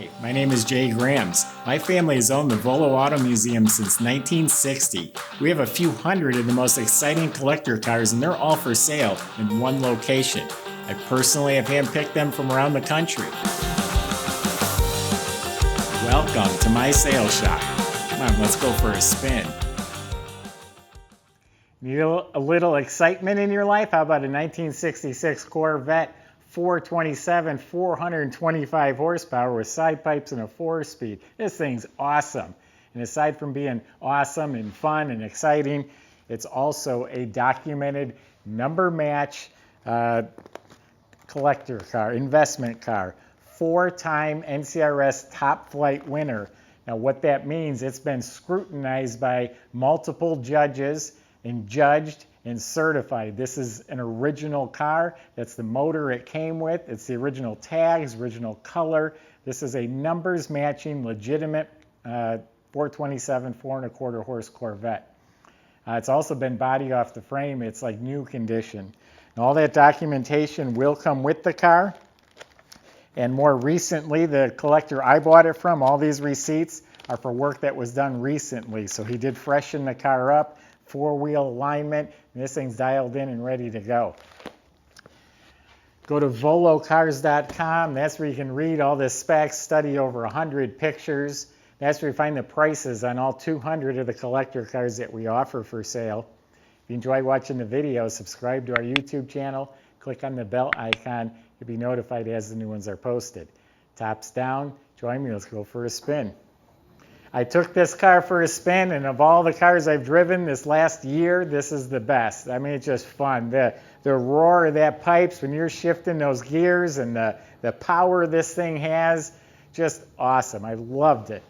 Hi, my name is Jay Grams. My family has owned the Volo Auto Museum since 1960. We have a few hundred of the most exciting collector cars and they're all for sale in one location. I personally have handpicked them from around the country. Welcome to my sales shop. Come on, let's go for a spin. Need a little excitement in your life? How about a 1966 Corvette 427, 425 horsepower with side pipes and a 4-speed. This thing's awesome. And aside from being awesome and fun and exciting, it's also a documented number match collector car, investment car. 4-time NCRS Top Flight winner. Now what that means, it's been scrutinized by multiple judges and judged and certified. This is an original car. That's the motor it came with. It's the original tags, original color. This is a numbers matching legitimate 427, 4¼ horse Corvette. It's also been body off the frame. It's like new condition. And all that documentation will come with the car. And more recently, the collector I bought it from, all these receipts are for work that was done recently. So he did freshen the car up, 4-wheel alignment, and this thing's dialed in and ready to go. Go to volocars.com. That's where you can read all the specs, study over 100 pictures. That's where you find the prices on all 200 of the collector cars that we offer for sale. If you enjoy watching the video, subscribe to our YouTube channel. Click on the bell icon. You'll be notified as the new ones are posted. Tops down. Join me. Let's go for a spin. I took this car for a spin, and of all the cars I've driven this last year, this is the best. I mean, it's just fun. The roar of that pipes when you're shifting those gears and the power this thing has, just awesome. I loved it.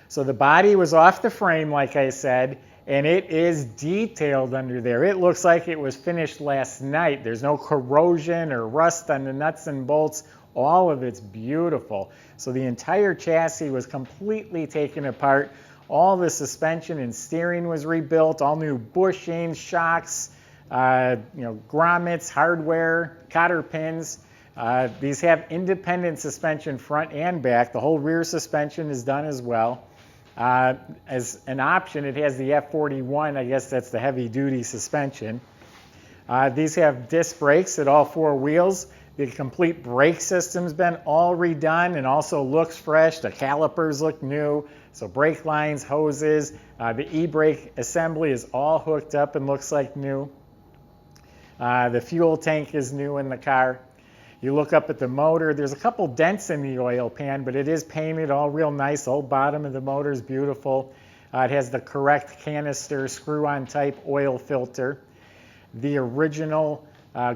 So the body was off the frame, like I said, and it is detailed under there. It looks like it was finished last night. There's no corrosion or rust on the nuts and bolts. All of it's beautiful. So the entire chassis was completely taken apart. All the suspension and steering was rebuilt. All new bushings, shocks, grommets, hardware, cotter pins. These have independent suspension front and back. The whole rear suspension is done as well. As an option, it has the F41. I guess that's the heavy-duty suspension. These have disc brakes at all 4 wheels. The complete brake system's been all redone and also looks fresh. The calipers look new. So brake lines, hoses, the e-brake assembly is all hooked up and looks like new. The fuel tank is new in the car. You look up at the motor, there's a couple dents in the oil pan, but it is painted all real nice. The whole bottom of the motor is beautiful. It has the correct canister screw-on type oil filter. The original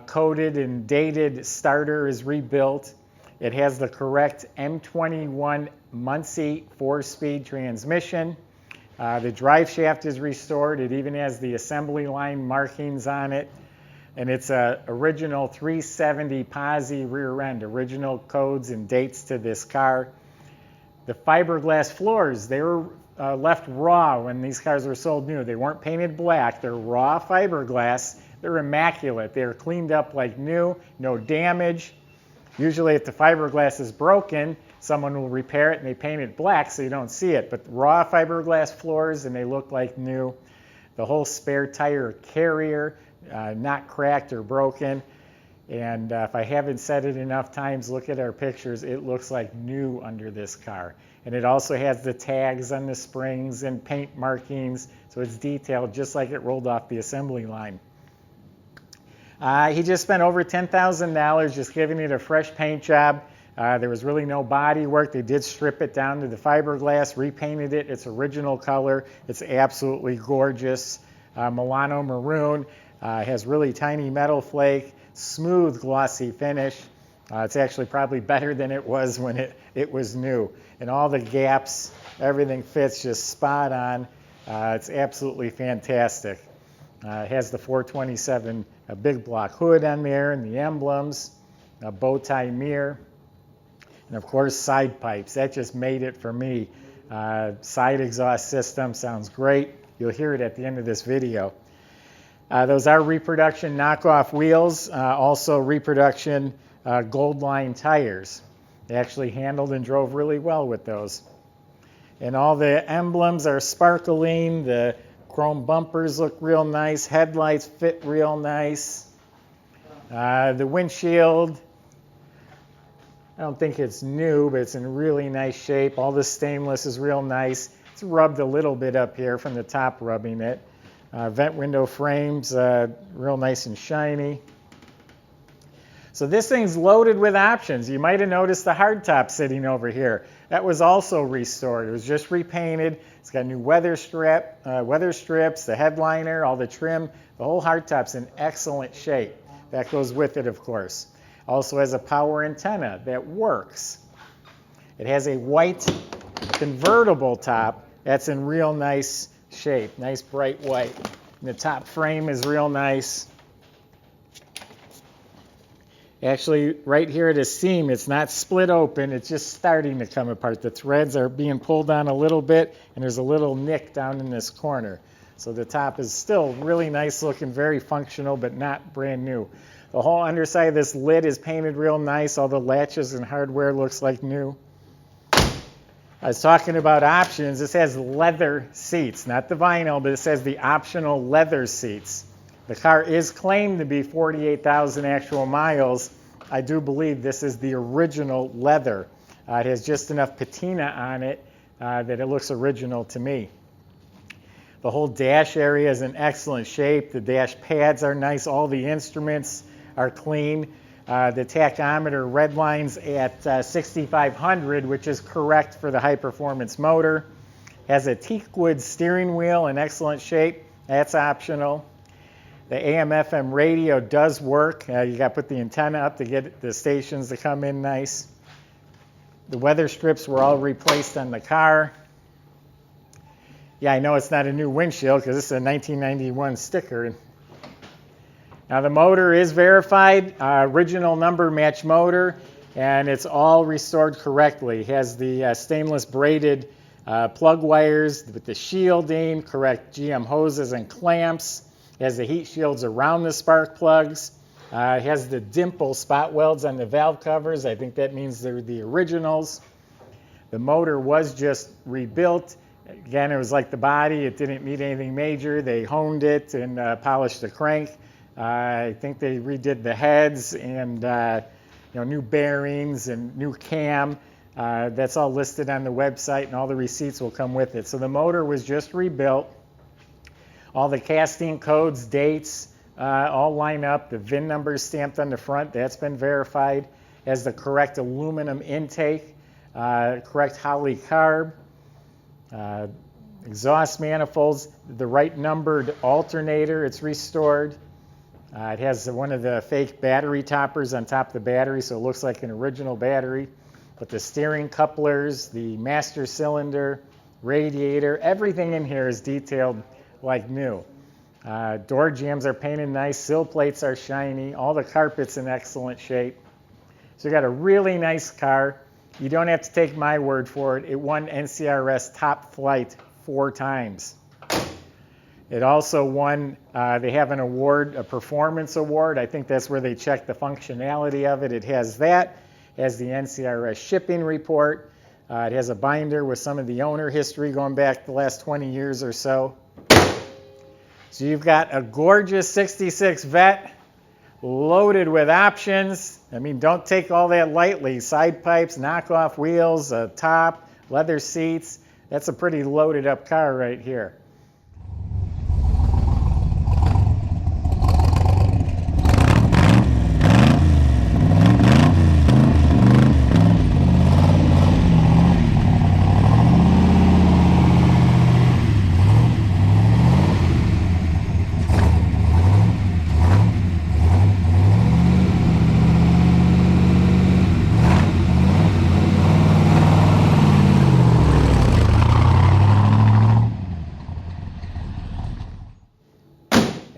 coated and dated starter is rebuilt. It has the correct M21 Muncie 4-speed transmission. The drive shaft is restored. It even has the assembly line markings on it. And it's a original 370 posi rear end, original codes and dates to this car. The fiberglass floors, they were left raw when these cars were sold new. They weren't painted black. They're raw fiberglass. They're immaculate. They're cleaned up like new, no damage. Usually if the fiberglass is broken, someone will repair it and they paint it black so you don't see it. But raw fiberglass floors and they look like new. The whole spare tire carrier, not cracked or broken. And if I haven't said it enough times, look at our pictures. It looks like new under this car. And it also has the tags on the springs and paint markings. So it's detailed just like it rolled off the assembly line. He just spent over $10,000 just giving it a fresh paint job. There was really no body work. They did strip it down to the fiberglass, repainted it its original color. It's absolutely gorgeous. Milano Maroon. Has really tiny metal flake, smooth glossy finish. It's actually probably better than it was when it was new. And all the gaps, everything fits just spot on. It's absolutely fantastic. It has the 427 big block hood on there and the emblems, a bow tie mirror, and of course side pipes. That just made it for me. Side exhaust system sounds great. You'll hear it at the end of this video. Those are Reproduction knockoff wheels, also Reproduction goldline tires. They actually handled and drove really well with those. And all the emblems are sparkling. The chrome bumpers look real nice. Headlights fit real nice. The windshield, I don't think it's new, but it's in really nice shape. All the stainless is real nice. It's rubbed a little bit up here from the top rubbing it. Vent window frames, real nice and shiny. So this thing's loaded with options. You might have noticed the hardtop sitting over here. That was also restored. It was just repainted. It's got new weather strips, the headliner, all the trim. The whole hardtop's in excellent shape. That goes with it, of course. Also has a power antenna that works. It has a white convertible top that's in real nice shape, nice bright white. And the top frame is real nice. Actually, right here at a seam, it's not split open, it's just starting to come apart. The threads are being pulled on a little bit, and there's a little nick down in this corner. So the top is still really nice looking, very functional, but not brand new. The whole underside of this lid is painted real nice. All the latches and hardware looks like new. I was talking about options. This has leather seats, not the vinyl, but it says the optional leather seats. The car is claimed to be 48,000 actual miles. I do believe this is the original leather. It has just enough patina on it that it looks original to me. The whole dash area is in excellent shape. The dash pads are nice. All the instruments are clean. The tachometer redlines at 6,500, which is correct for the high-performance motor. Has a teakwood steering wheel in excellent shape. That's optional. The AM/FM radio does work. You got to put the antenna up to get the stations to come in nice. The weather strips were all replaced on the car. Yeah, I know it's not a new windshield because this is a 1991 sticker. Now the motor is verified, original number match motor, and it's all restored correctly. It has the stainless braided plug wires with the shielding, correct GM hoses and clamps. It has the heat shields around the spark plugs. It has the dimple spot welds on the valve covers. I think that means they're the originals. The motor was just rebuilt. Again, it was like the body. It didn't need anything major. They honed it and polished the crank. I think they redid the heads and new bearings and new cam. That's all listed on the website, and all the receipts will come with it. So the motor was just rebuilt. All the casting codes, dates, all line up. The VIN number is stamped on the front. That's been verified. Has the correct aluminum intake, correct Holley carb, exhaust manifolds, the right numbered alternator. It's restored. It has one of the fake battery toppers on top of the battery, so it looks like an original battery. But the steering couplers, the master cylinder, radiator, everything in here is detailed like new. Door jambs are painted nice, sill plates are shiny, all the carpet's in excellent shape. So you got a really nice car. You don't have to take my word for it. It won NCRS Top Flight 4 times. It also won, they have an award, a performance award. I think that's where they check the functionality of it. It has that. It has the NCRS shipping report. It has a binder with some of the owner history going back the last 20 years or so. So you've got a gorgeous 66 Vette loaded with options. I mean, don't take all that lightly. Side pipes, knockoff wheels, a top, leather seats. That's a pretty loaded up car right here.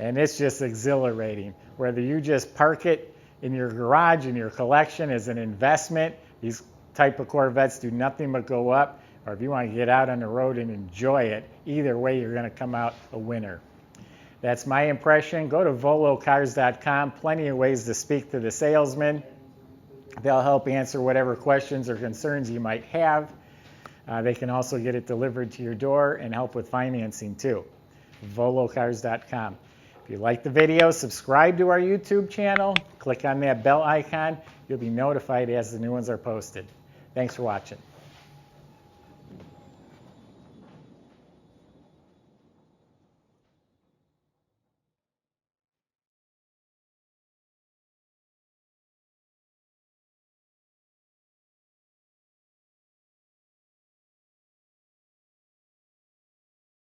And it's just exhilarating. Whether you just park it in your garage, in your collection as an investment, these type of Corvettes do nothing but go up, or if you want to get out on the road and enjoy it, either way you're going to come out a winner. That's my impression. Go to volocars.com. Plenty of ways to speak to the salesman. They'll help answer whatever questions or concerns you might have. They can also get it delivered to your door and help with financing too. volocars.com. If you like the video, subscribe to our YouTube channel. Click on that bell icon. You'll be notified as the new ones are posted. Thanks for watching.